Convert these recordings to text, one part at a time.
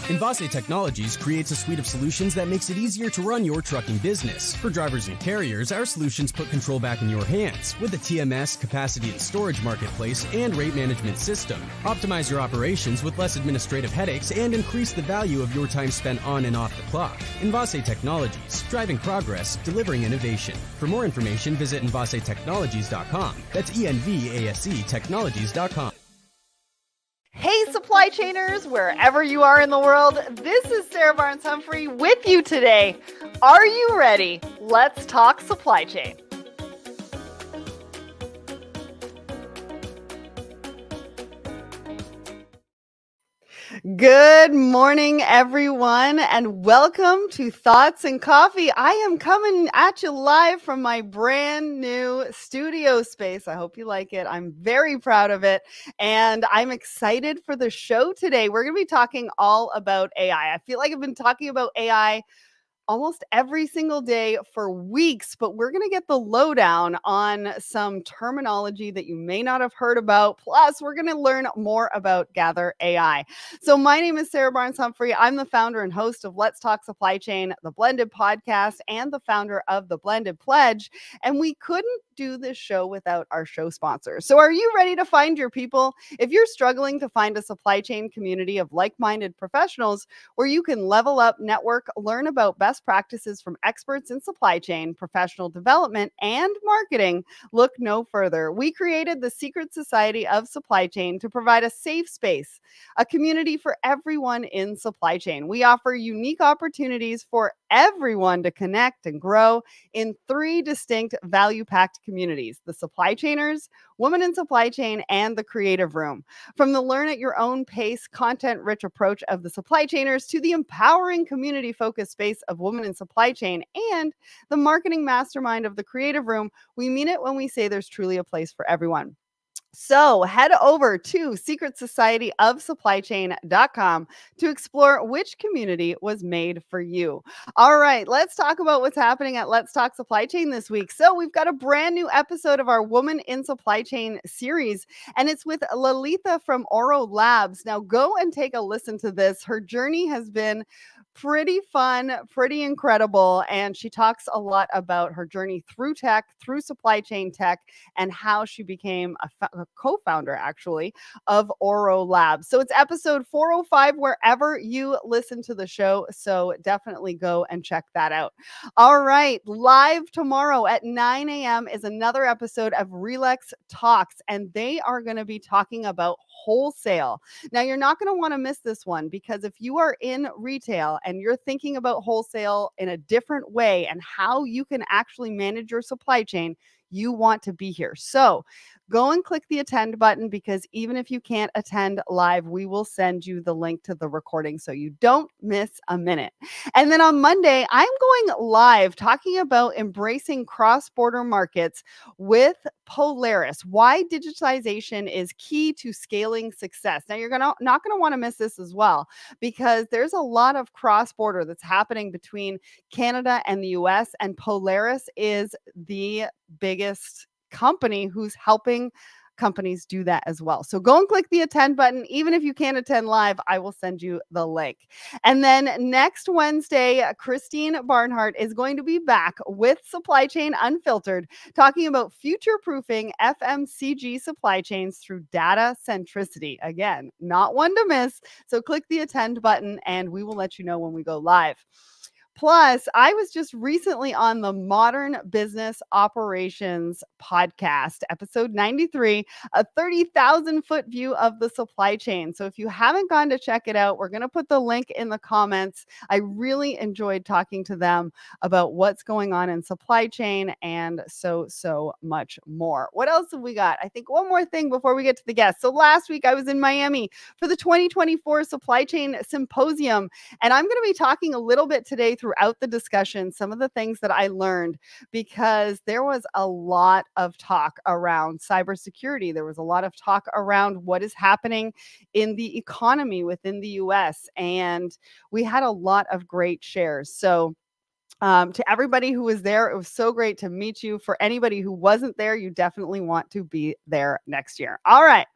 Envase Technologies creates a suite of solutions that makes it easier to run your trucking business. For drivers and carriers, our solutions put control back in your hands with a TMS, capacity and storage marketplace, and rate management system. Optimize your operations with less administrative headaches and increase the value of your time spent on and off the clock. Envase Technologies, driving progress, delivering innovation. For more information, visit envasetechnologies.com. That's ENVASE Technologies.com. Hey, supply chainers, wherever you are in the world, this is Sarah Barnes-Humphrey with you today. Are you ready? Let's talk supply chain. Good morning, everyone, and welcome to Thoughts and Coffee. I am coming at you live from my brand new studio space. I hope you like it. I'm very proud of it, and I'm excited for the show today. We're going to be talking all about AI. I feel like I've been talking about AI almost every single day for weeks, but we're going to get the lowdown on some terminology that you may not have heard about. Plus, we're going to learn more about Gather AI. So my name is Sarah Barnes-Humphrey. I'm the founder and host of Let's Talk Supply Chain, the Blended Podcast, and the founder of the Blended Pledge. And we couldn't do this show without our show sponsors. So are you ready to find your people? If you're struggling to find a supply chain community of like-minded professionals where you can level up, network, learn about best practices from experts in supply chain, professional development, and marketing, look no further. We created the Secret Society of Supply Chain to provide a safe space, a community for everyone in supply chain. We offer unique opportunities for everyone to connect and grow in 3 distinct value-packed communities: the supply chainers, women in supply chain, and the creative room. From the learn at your own pace, content-rich approach of the supply chainers to the empowering community-focused space of women in supply chain and the marketing mastermind of the creative room, we mean it when we say there's truly a place for everyone. So head over to secretsocietyofsupplychain.com to explore which community was made for you. All right, let's talk about what's happening at Let's Talk Supply Chain this week. So we've got a brand new episode of our Woman in Supply Chain series, and it's with Lalitha from Oro Labs. Now go and take a listen to this. Her journey has been pretty fun, pretty incredible. And she talks a lot about her journey through tech, through supply chain tech, and how she became a co-founder, actually, of Oro Labs. So it's episode 405 wherever you listen to the show. So definitely go and check that out. All right. Live tomorrow at 9 a.m. is another episode of Relax Talks, and they are going to be talking about wholesale. Now, you're not going to want to miss this one, because if you are in retail and you're thinking about wholesale in a different way and how you can actually manage your supply chain, you want to be here. So go and click the attend button, because even if you can't attend live, we will send you the link to the recording so you don't miss a minute. And then on Monday, I'm going live talking about embracing cross-border markets with Polaris, why digitalization is key to scaling success. Now, you're not going to want to miss this as well, because there's a lot of cross-border that's happening between Canada and the US, and Polaris is the biggest company who's helping companies do that as well. So go and click the attend button. Even if you can't attend live, I will send you the link. And then next Wednesday, Christine Barnhart is going to be back with Supply Chain Unfiltered, talking about future-proofing FMCG supply chains through data centricity. Again, not one to miss. So click the attend button and we will let you know when we go live. Plus, I was just recently on the Modern Business Operations podcast, episode 93, a 30,000-foot view of the supply chain. So if you haven't gone to check it out, we're going to put the link in the comments. I really enjoyed talking to them about what's going on in supply chain and so much more. What else have we got? I think one more thing before we get to the guests. So last week I was in Miami for the 2024 Supply Chain Symposium, and I'm going to be talking a little bit today throughout the discussion, some of the things that I learned, because there was a lot of talk around cybersecurity. There was a lot of talk around what is happening in the economy within the US, and we had a lot of great shares. So To everybody who was there, it was so great to meet you. For anybody who wasn't there, you definitely want to be there next year. All right.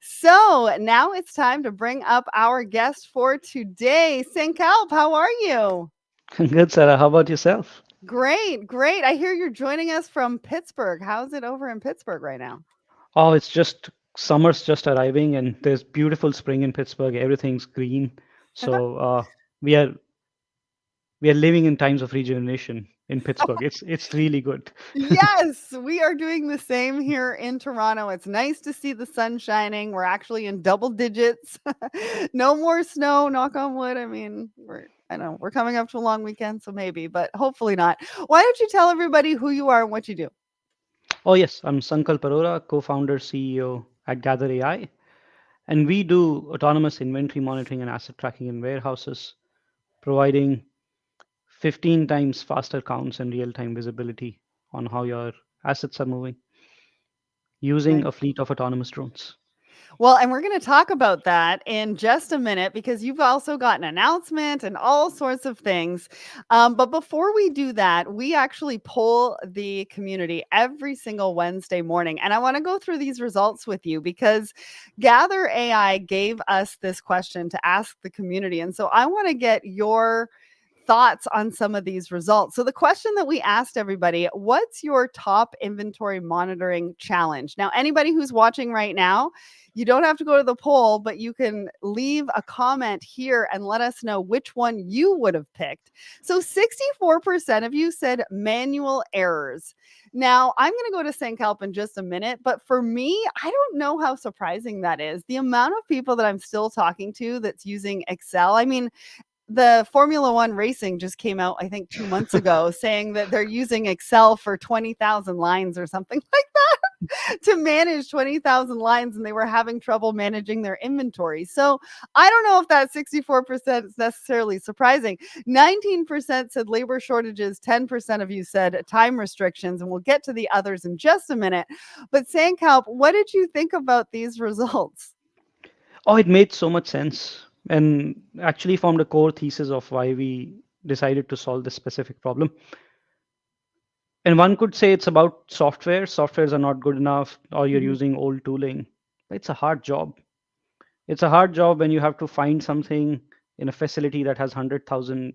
So now it's time to bring up our guest for today. Sankalp, how are you? Good, Sarah. How about yourself? Great, great. I hear you're joining us from Pittsburgh. How's it over in Pittsburgh right now? Oh, it's just summer's just arriving, and there's beautiful spring in Pittsburgh. Everything's green, so we are we are living in times of regeneration in Pittsburgh. It's really good. Yes, we are doing the same here in Toronto. It's nice to see the sun shining. We're actually in double digits. No more snow, knock on wood. I mean, I know we're coming up to a long weekend, so maybe, but hopefully not. Why don't you tell everybody who you are and what you do? Oh yes, I'm Sankalp Arora, co-founder CEO at Gather AI, and we do autonomous inventory monitoring and asset tracking in warehouses, providing 15 times faster counts and real-time visibility on how your assets are moving using Nice. a fleet of autonomous drones. Well, and we're going to talk about that in just a minute because you've also got an announcement and all sorts of things. But before we do that, we actually poll the community every single Wednesday morning. And I want to go through these results with you because Gather AI gave us this question to ask the community. And so I want to get your thoughts on some of these results. So, the question that we asked everybody, what's your top inventory monitoring challenge? Now, anybody who's watching right now, you don't have to go to the poll, but you can leave a comment here and let us know which one you would have picked. So 64% of you said manual errors. Now, I'm going to go to Sankalp in just a minute, but for me, I don't know how surprising that is. The amount of people that I'm still talking to that's using Excel. I mean, the Formula One racing just came out, I think, 2 months ago, saying that they're using Excel for 20,000 lines or something like that to manage 20,000 lines, and they were having trouble managing their inventory. So I don't know if that 64% is necessarily surprising. 19% said labor shortages, 10% of you said time restrictions, and we'll get to the others in just a minute. But Sankalp, what did you think about these results? Oh, it made so much sense and actually formed a core thesis of why we decided to solve this specific problem. And one could say it's about software. Softwares are not good enough, or you're Mhm. using old tooling. It's a hard job. It's a hard job when you have to find something in a facility that has 100,000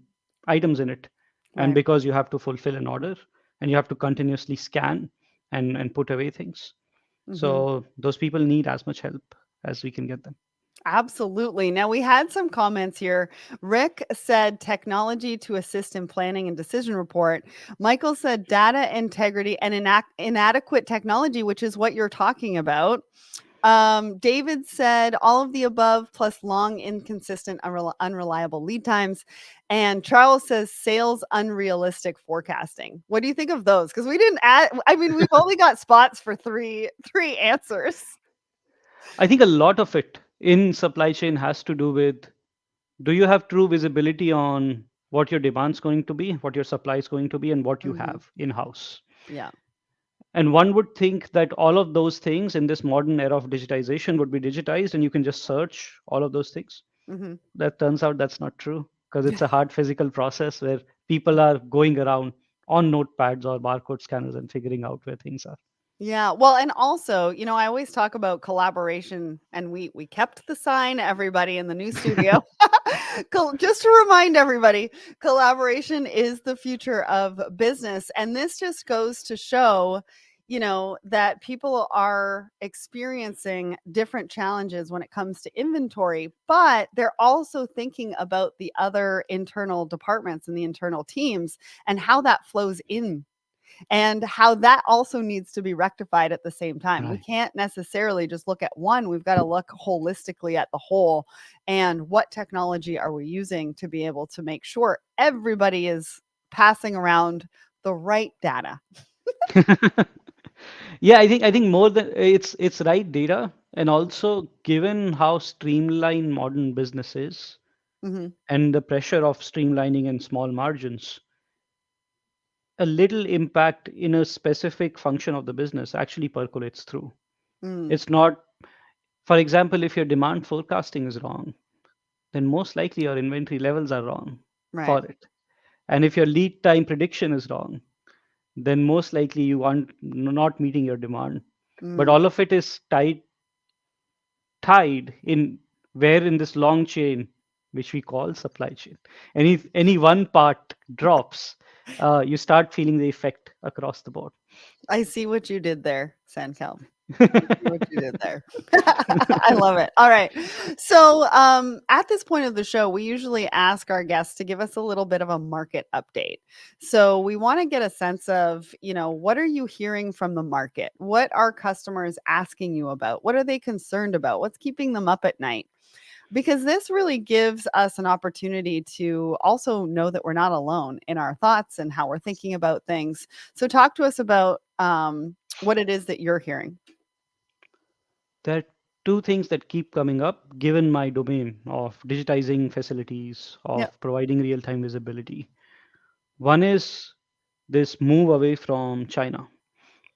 items in it. And Right. because you have to fulfill an order and you have to continuously scan and put away things. Mhm. So those people need as much help as we can get them. Absolutely. Now, we had some comments here. Rick said technology to assist in planning and decision report. Michael said data integrity and inadequate technology, which is what you're talking about. David said all of the above plus long, inconsistent, unreliable lead times. And Charles says sales unrealistic forecasting. What do you think of those? Because we didn't add. I mean, we've only got spots for three answers. I think a lot of it in supply chain has to do with, do you have true visibility on what your demand's going to be, what your supply is going to be, and what you Hmm. have in house? Yeah. And one would think that all of those things in this modern era of digitization would be digitized and you can just search all of those things. Hmm. That turns out that's not true because it's a hard physical process where people are going around on notepads or barcode scanners and figuring out where things are. Yeah, well, and also, I always talk about collaboration, and we kept the sign, everybody in the new studio. Just to remind everybody, collaboration is the future of business, and this just goes to show, that people are experiencing different challenges when it comes to inventory, but they're also thinking about the other internal departments and the internal teams and how that flows in and how that also needs to be rectified at the same time. We Right. can't necessarily just look at one. We've got to look holistically at the whole and what technology are we using to be able to make sure everybody is passing around the right data. Yeah, I think more than it's right data, and also given how streamlined modern business is Mhm. and the pressure of streamlining and small margins, a little impact in a specific function of the business actually percolates through. Mm, It's not, for example, if your demand forecasting is wrong, then most likely your inventory levels are wrong right. for it. And if your lead time prediction is wrong, then most likely you aren't not meeting your demand. But Mm, all of it is tied in where in this long chain, which we call supply chain. Any one part drops, you start feeling the effect across the board. I see what you did there, Sankalp. See what you did there. I love it. All right. So, at this point of the show, we usually ask our guests to give us a little bit of a market update. So, we want to get a sense of, what are you hearing from the market? What are customers asking you about? What are they concerned about? What's keeping them up at night? Because this really gives us an opportunity to also know that we're not alone in our thoughts and how we're thinking about things. So, talk to us about what it is that you're hearing. There are two things that keep coming up given my domain of digitizing facilities, Yep. of providing real time visibility. One is this move away from China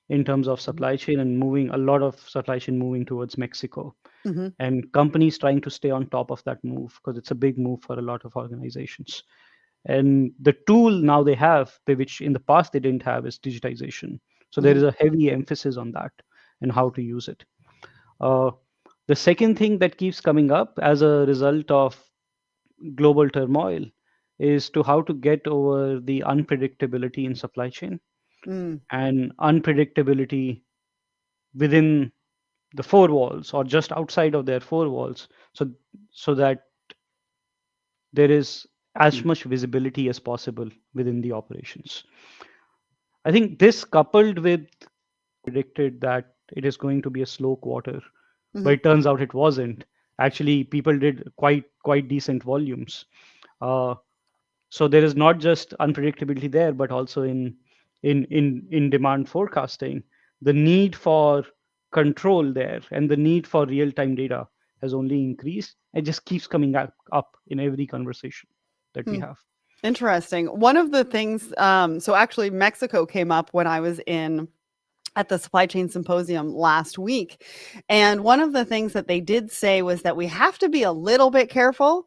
in terms of Mhm. supply chain and moving a lot of supply chain moving towards Mexico, Mhm. and companies trying to stay on top of that move because it's a big move for a lot of organizations. And the tool now they have, which in the past they didn't have, is digitization. So there Mhm. is a heavy emphasis on that and how to use it. Uh, the second thing that keeps coming up as a result of global turmoil is to how to get over the unpredictability in supply chain Mm, and unpredictability within the four walls or just outside of their four walls, so that there is as much visibility as possible within the operations. I think this coupled with predicted that it is going to be a slow quarter, but mhm, it turns out it wasn't. Actually, people did quite decent volumes. Uh, so there is not just unpredictability there, but also in demand forecasting, the need for control there and the need for real time data has only increased. It just keeps coming up in every conversation that we hmm. have. Interesting. One of the things, so actually Mexico came up when I was in at the supply chain symposium last week. And one of the things that they did say was that we have to be a little bit careful,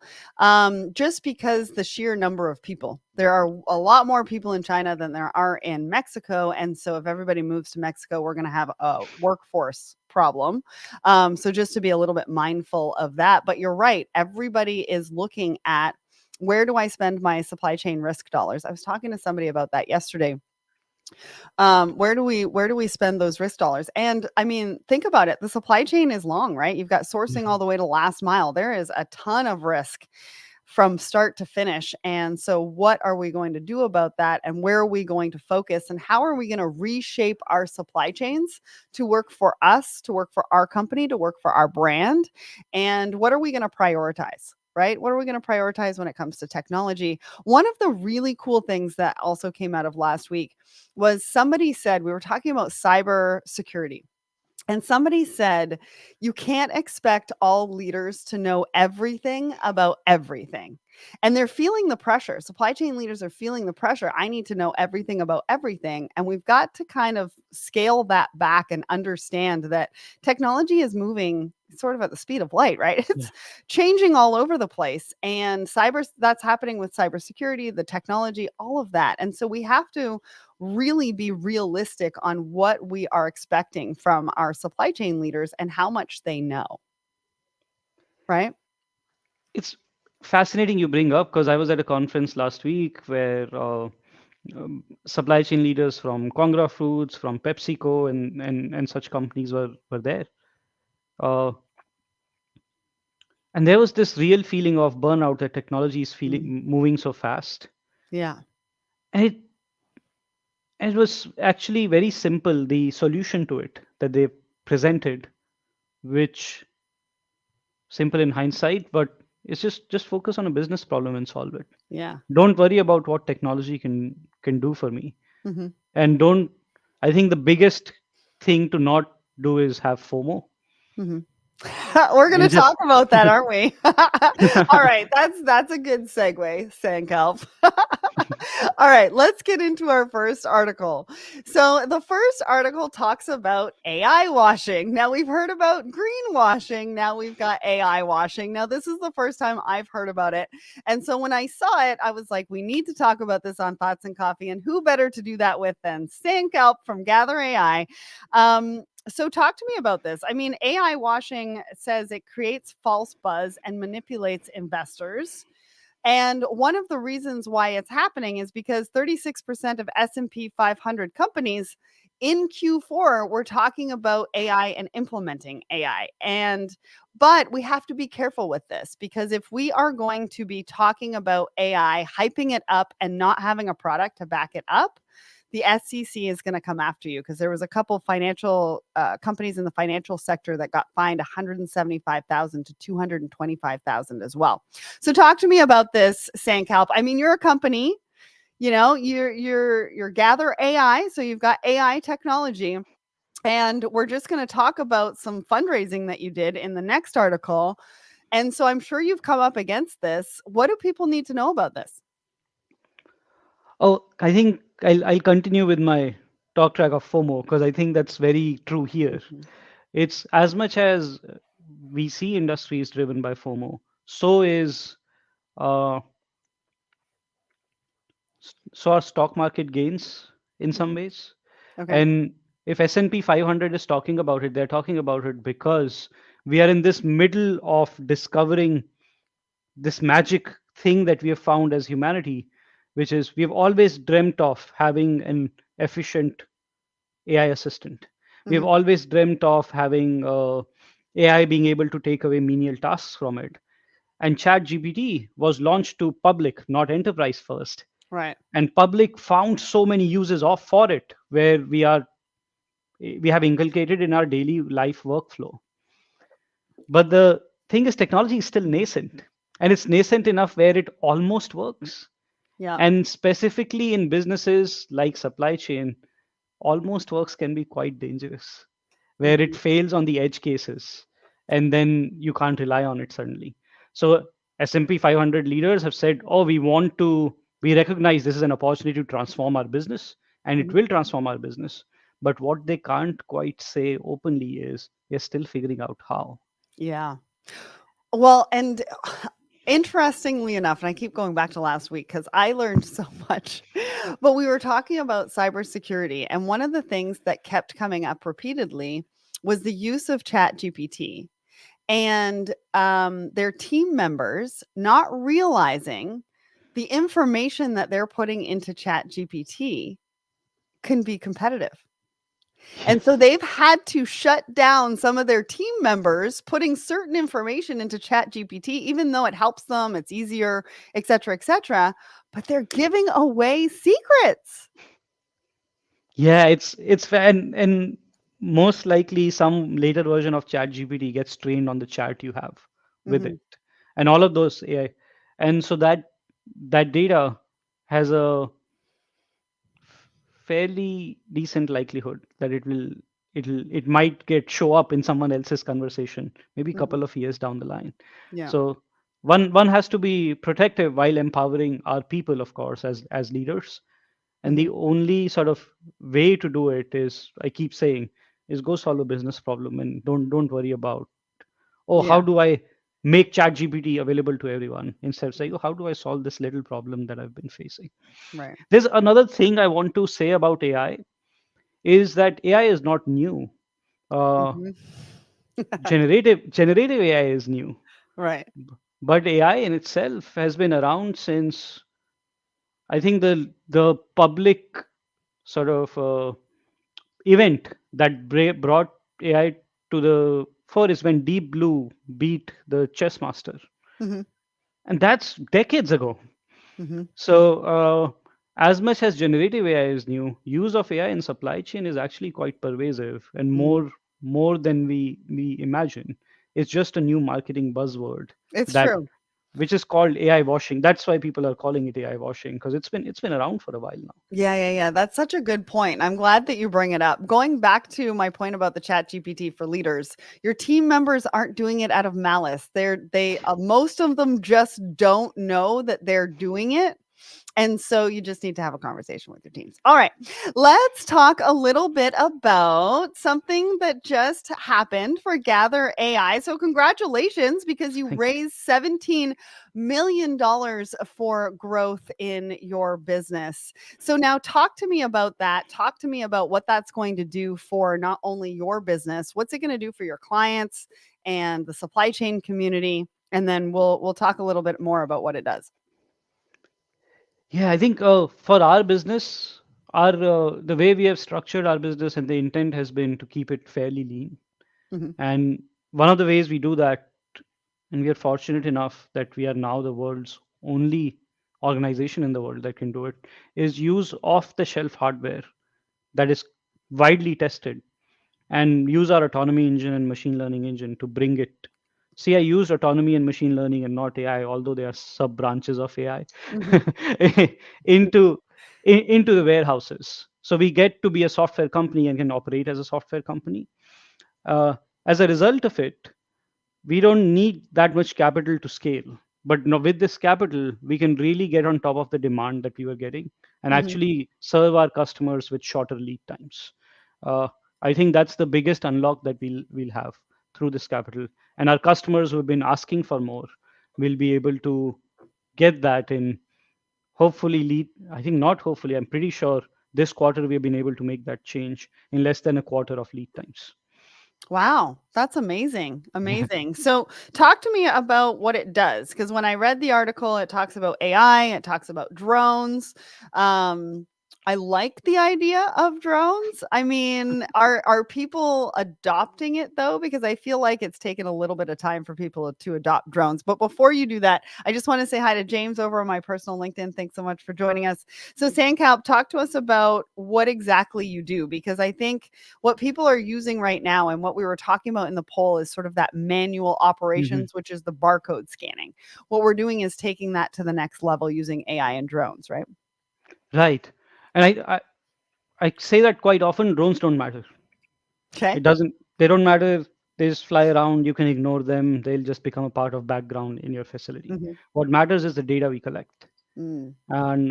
just because the sheer number of people. There are a lot more people in China than there are in Mexico. And so if everybody moves to Mexico, we're going to have a workforce problem. So just to be a little bit mindful of that. But you're right. Everybody is looking at, where do I spend my supply chain risk dollars? I was talking to somebody about that yesterday. Where do we spend those risk dollars? And I mean, think about it. The supply chain is long, right? You've got sourcing all Mhm. the way to last mile. There is a ton of risk from start to finish. And so what are we going to do about that? And where are we going to focus? And how are we going to reshape our supply chains to work for us, to work for our company, to work for our brand? And what are we going to prioritize? Right? What are we going to prioritize when it comes to technology? One of the really cool things that also came out of last week was, somebody said, we were talking about cyber security. And somebody said, you can't expect all leaders to know everything about everything. And they're feeling the pressure. Supply chain leaders are feeling the pressure. I need to know everything about everything. And we've got to kind of scale that back and understand that technology is moving sort of at the speed of light, right? Yeah. It's changing all over the place. And that's happening with cybersecurity, the technology, all of that. And so we have to really be realistic on what we are expecting from our supply chain leaders and how much they know, right? It's fascinating you bring up because I was at a conference last week where supply chain leaders from Congra Foods, from PepsiCo, and such companies were there. Uh, and there was this real feeling of burnout that technology is Mm, feeling moving so fast. yeah. And it was actually very simple, the solution to it that they presented, which simple in hindsight, but it's just focus on a business problem and solve it. Yeah. Don't worry about what technology can do for me. Mhm. And don't, I think the biggest thing to not do is have FOMO. Mhm. We're going to You talk just about that, aren't we? All right, that's a good segue, Sankalp. All right, let's get into our first article. So, the first article talks about AI washing. Now, we've heard about greenwashing. Now, we've got AI washing. Now, this is the first time I've heard about it. And so, when I saw it, I was like, we need to talk about this on Thoughts and Coffee. And who better to do that with than Sankalp from Gather AI? So, talk to me about this. I mean, AI washing says it creates false buzz and manipulates investors. And one of the reasons why it's happening is because 36% of S&P 500 companies in Q4 were talking about AI and implementing AI. And but we have to be careful with this because if we are going to be talking about AI, hyping it up and not having a product to back it up, the SEC is going to come after you because there was a couple financial companies in the financial sector that got fined 175,000 to 225,000 as well. So talk to me about this, Sankalp. I mean, you're a company, you know, you're Gather AI, so you've got AI technology. And we're just going to talk about some fundraising that you did in the next article. And so I'm sure you've come up against this. What do people need to know about this? Oh, I think I'll continue with my talk track of FOMO because I think that's very true here. Mhm. It's as much as we see industries driven by FOMO, so is uh, so are stock market gains in some Mhm. ways. Okay. And if S&P 500 is talking about it, they're talking about it because we are in this middle of discovering this magic thing that we have found as humanity, which is we've always dreamt of having an efficient AI assistant. We've Hmm. always dreamt of having AI being able to take away menial tasks from it. And ChatGPT was launched to public, not enterprise first. Right. And public found so many uses of for it where we have inculcated in our daily life workflow. But the thing is, technology is still nascent, and it's nascent enough where it almost works. Yeah. And specifically in businesses like supply chain, almost works can be quite dangerous, where it Mhm. fails on the edge cases, and then you can't rely on it suddenly. So S&P 500 leaders have said, "Oh, we recognize this is an opportunity to transform our business, and it Mhm. will transform our business." But what they can't quite say openly is they're still figuring out how. Yeah. Well, and interestingly enough, and I keep going back to last week because I learned so much, but we were talking about cybersecurity. And one of the things that kept coming up repeatedly was the use of Chat GPT and their team members not realizing the information that they're putting into Chat GPT can be competitive. And so Yes. they've had to shut down some of their team members putting certain information into Chat GPT, even though it helps them, it's easier, et cetera, et cetera. But they're giving away secrets. Yeah, and most likely some later version of ChatGPT gets trained on the chat you have with Hmm. it, and all of those AI, and so that data has a fairly decent likelihood that it might get show up in someone else's conversation maybe a Hmm. couple of years down the line. Yeah. So one has to be protective while empowering our people, of course, as leaders. And Hmm. the only sort of way to do it is, I keep saying, is go solve a business problem and don't worry about, oh, how Yeah. do I make ChatGPT available to everyone, instead of saying, oh, how do I solve this little problem that I've been facing. Right. There's another thing I want to say about AI is that AI is not new. Uh, Hmm. generative AI is new, Right. but AI in itself has been around since, I think, the public sort of event that brought AI to the fore is when Deep Blue beat the chess master, Hmm. and that's decades ago. Hmm. So, as much as generative AI is new, use of AI in supply chain is actually quite pervasive and Hmm. more than we imagine. It's just a new marketing buzzword It's that true. which is called AI washing. That's why people are calling it AI washing because it's been around for a while now. Yeah, yeah, yeah. That's such a good point. I'm glad that you bring it up. Going back to my point about the Chat GPT for leaders, your team members aren't doing it out of malice. They most of them just don't know that they're doing it. And so you just need to have a conversation with your teams. All right. Let's talk a little bit about something that just happened for Gather AI. So, congratulations because you Thank you. raised $17 million for growth in your business. So, now talk to me about that. Talk to me about what that's going to do for not only your business, what's it going to do for your clients and the supply chain community. And then we'll talk a little bit more about what it does. Yeah, I think for our business, our the way we have structured our business and the intent has been to keep it fairly lean. Mhm, And one of the ways we do that, and we are fortunate enough that we are now the world's only organization in the world that can do it, is use off-the-shelf hardware that is widely tested and use our autonomy engine and machine learning engine to bring it. See, I used autonomy and machine learning and not AI, although they are sub branches of AI, mhm, into into the warehouses. So we get to be a software company and can operate as a software company. Uh, as a result of it, we don't need that much capital to scale. But no, with this capital, we can really get on top of the demand that we were getting and mhm. actually serve our customers with shorter lead times. Uh, I think that's the biggest unlock that we'll have through this capital. And our customers who have been asking for more will be able to get that in hopefully lead. I think not hopefully. I'm pretty sure this quarter we have been able to make that change in less than a quarter of lead times. Wow, that's amazing. Yeah. Amazing. So, talk to me about what it does because when I read the article, it talks about AI, it talks about drones. Um, I like the idea of drones. I mean, are people adopting it though? Because I feel like it's taken a little bit of time for people to adopt drones. But before you do that, I just want to say hi to James over on my personal LinkedIn. Thanks so much for joining us. So, Sankalp, talk to us about what exactly you do because I think what people are using right now and what we were talking about in the poll is sort of that manual Mhm. operations, which is the barcode scanning. What we're doing is taking that to the next level using AI and drones, right? Right. And I say that quite often drones don't matter. Okay. It doesn't, they don't matter. They just fly around. You can ignore them. They'll just become a part of background in your facility. Hmm. What matters is the data we collect. Mm. And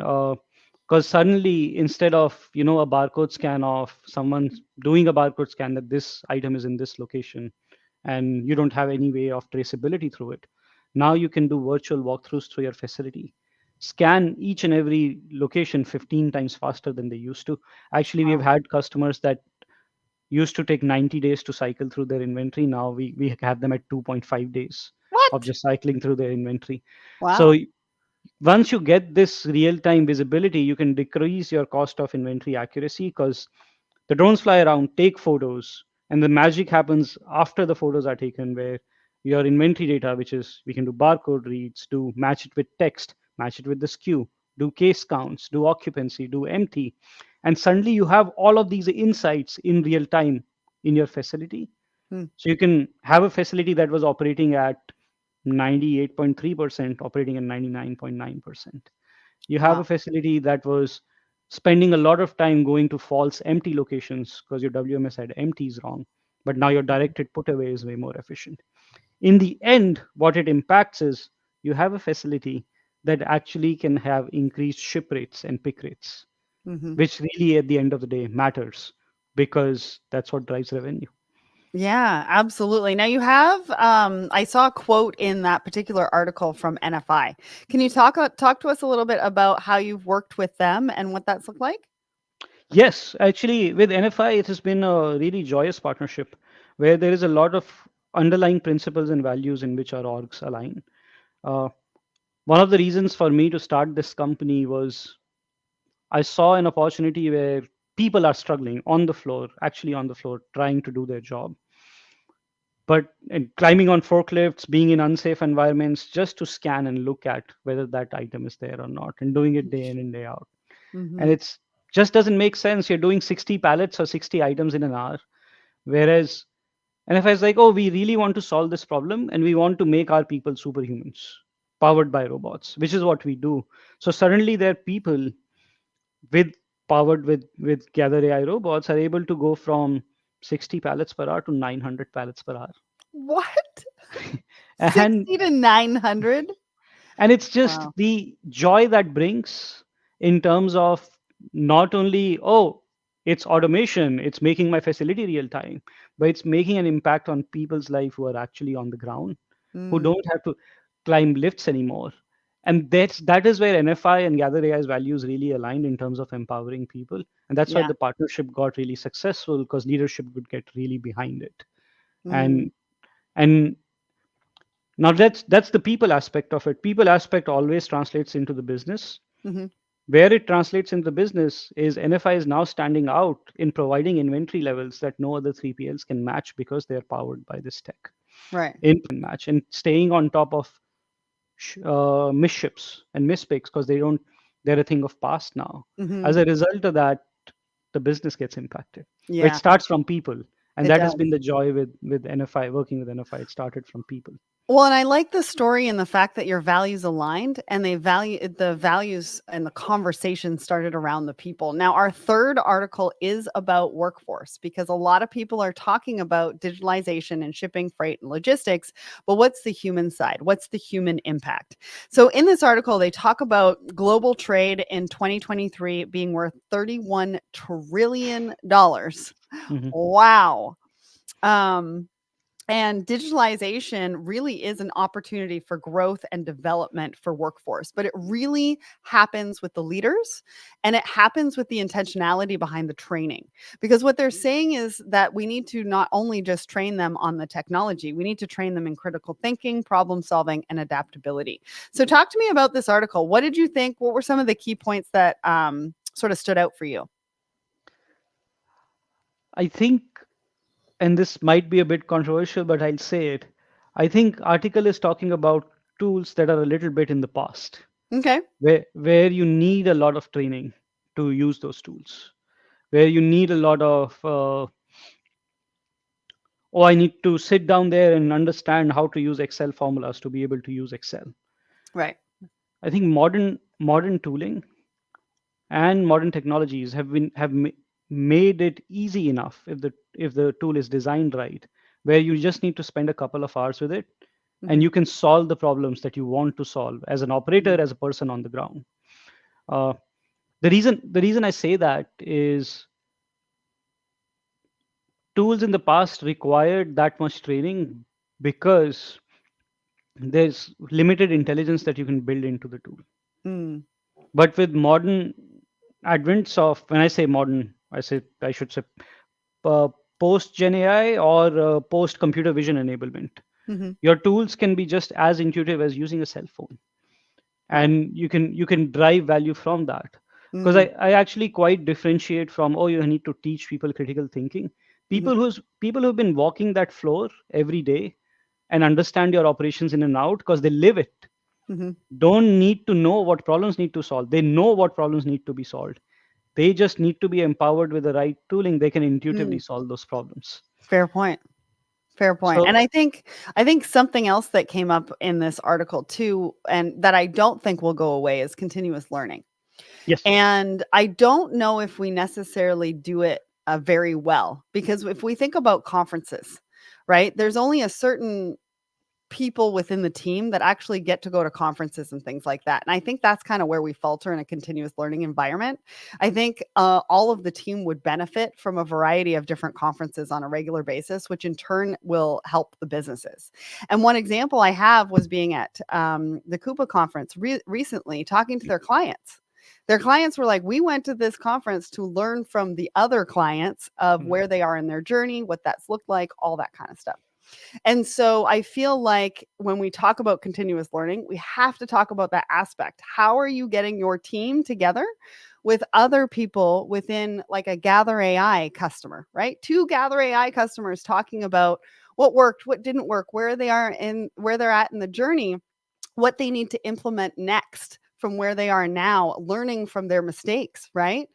because suddenly, instead of, a barcode scan of someone doing a barcode scan that this item is in this location, and you don't have any way of traceability through it, now you can do virtual walkthroughs through your facility. Scan each and every location 15 times faster than they used to. Actually, we have Wow. had customers that used to take 90 days to cycle through their inventory. Now we have them at 2.5 days of What? just cycling through their inventory. So Wow. once you get this real-time visibility, you can decrease your cost of inventory accuracy because the drones fly around, take photos, and the magic happens after the photos are taken, where your inventory data, which is we can do barcode reads, do match it with text, match it with the SKU, do case counts, do occupancy, do empty, and suddenly you have all of these insights in real time in your facility. Mm. So you can have a facility that was operating at 98.3% operating at 99.9%. You have Wow. a facility that was spending a lot of time going to false empty locations because your WMS had empties wrong, but now your directed put away is way more efficient. In the end, what it impacts is you have a facility that actually can have increased ship rates and pick rates, Hmm. which really at the end of the day matters because that's what drives revenue. Yeah, absolutely. Now you have I saw a quote in that particular article from NFI. Can you talk to us a little bit about how you've worked with them and what that's looked like? Yes, actually, with NFI, it has been a really joyous partnership where there is a lot of underlying principles and values in which our orgs align. Uh, One of the reasons for me to start this company was I saw an opportunity where people are struggling on the floor, actually on the floor, trying to do their job, but and climbing on forklifts, being in unsafe environments just to scan and look at whether that item is there or not, and doing it day in and day out. And Hmm. it's just doesn't make sense. You're doing 60 pallets or 60 items in an hour. Whereas, and if I was like, oh, we really want to solve this problem and we want to make our people superhumans powered by robots, which is what we do. So suddenly there are people with powered with Gather AI robots are able to go from 60 pallets per hour to 900 pallets per hour. What? And 60 to 900? And it's just Wow. the joy that brings in terms of not only, oh, it's automation, it's making my facility real time, but it's making an impact on people's life who are actually on the ground, who Mm, don't have to climb lifts anymore. And that is where NFI and Gather AI's values really aligned in terms of empowering people. And that's why yeah. the partnership got really successful, because leadership would get really behind it. Mm, And and now that's the people aspect of it. People aspect always translates into the business. hmm. Where it translates into the business is NFI is now standing out in providing inventory levels that no other 3PLs can match because they are powered by this tech. Right. In match and staying on top of misships and mispicks, because they're a thing of past now. Hmm. As a result of that, the business gets impacted. But it Yeah, starts from people, and it that has does. been the joy with NFI. Working with NFI, it started from people. Well, and I like the story and the fact that your values aligned and they value the values and the conversation started around the people. Now, our third article is about workforce because a lot of people are talking about digitalization and shipping, freight, and logistics. But what's the human side? What's the human impact? So, in this article, they talk about global trade in 2023 being worth $31 trillion. Mhm. Wow. Um, and digitalization really is an opportunity for growth and development for workforce, but it really happens with the leaders and it happens with the intentionality behind the training. Because what they're saying is that we need to not only just train them on the technology, we need to train them in critical thinking, problem solving, and adaptability. So, talk to me about this article. What did you think? What were some of the key points that sort of stood out for you? I think, and this might be a bit controversial, but I'll say it. I think article is talking about tools that are a little bit in the past, Okay. where you need a lot of training to use those tools, where you need a lot of oh, I need to sit down there and understand how to use Excel formulas to be able to use Excel. Right. I think modern tooling and modern technologies made it easy enough, if the tool is designed right, where you just need to spend a couple of hours with it, and Hmm. you can solve the problems that you want to solve as an operator, as a person on the ground. uh, the reason I say that is, tools in the past required that much training because there's limited intelligence that you can build into the tool. Mm-hmm. But with modern advents of, when I say modern, I should say uh, post Gen AI or post computer vision enablement. Mm-hmm. Your tools can be just as intuitive as using a cell phone, Right. and you can derive value from that. Because Mm-hmm. I actually quite differentiate from, oh, you need to teach people critical thinking. People who've been walking that floor every day and understand your operations in and out because they live it, Mm-hmm. don't need to know what problems need to solve. They know what problems need to be solved. They just need to be empowered with the right tooling. They can intuitively Mm. solve those problems. Fair point. Fair point. And So I think something else that came up in this article too, and that I don't think will go away is continuous learning. yes. And I don't know if we necessarily do it very well because if we think about conferences, right? There's only a certain people within the team that actually get to go to conferences and things like that. And I think that's kind of where we falter in a continuous learning environment. I think all of the team would benefit from a variety of different conferences on a regular basis, which in turn will help the businesses. And one example I have was being at the Coupa conference recently, talking to their clients. Their clients were like, we went to this conference to learn from the other clients of Mhm. where they are in their journey, what that's looked like, all that kind of stuff. And so I feel like when we talk about continuous learning, we have to talk about that aspect. How are you getting your team together with other people within like a Gather AI customer, right? Two Gather AI customers talking about what worked, what didn't work, where they are in where they're at in the journey, what they need to implement next from where they are now, learning from their mistakes, right?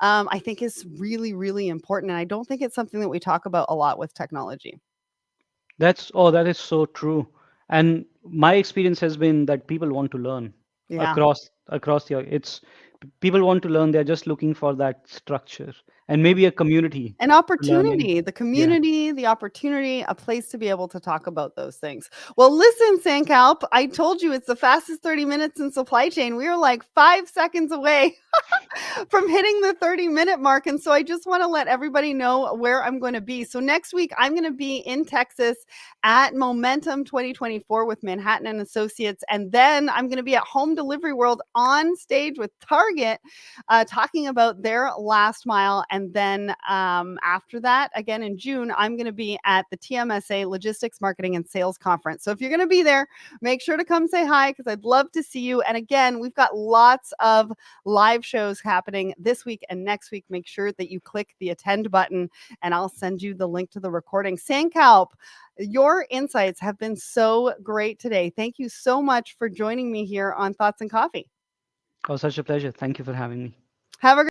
I think is really, really important. And I don't think it's something that we talk about a lot with technology. That is so true. And my experience has been that people want to learn Yeah. across the, it's people want to learn. They're just looking for that structure. and maybe a community An for learning. opportunity, the Yeah. community, the opportunity, a place to be able to talk about those things. Well, listen, Sankalp, I told you it's the fastest 30 minutes in supply chain. We are like 5 seconds away from hitting the 30-minute mark. And so I just want to let everybody know where I'm going to be. So next week, I'm going to be in Texas at Momentum 2024 with Manhattan and Associates. And then I'm going to be at Home Delivery World on stage with Target talking about their last mile. And then after that, again in June, I'm going to be at the TMSA Logistics, Marketing, and Sales Conference. So if you're going to be there, make sure to come say hi because I'd love to see you. And again, we've got lots of live shows happening this week and next week. Make sure that you click the attend button and I'll send you the link to the recording. Sankalp, your insights have been so great today. Thank you so much for joining me here on Thoughts and Coffee. Oh, such a pleasure. Thank you for having me. Have a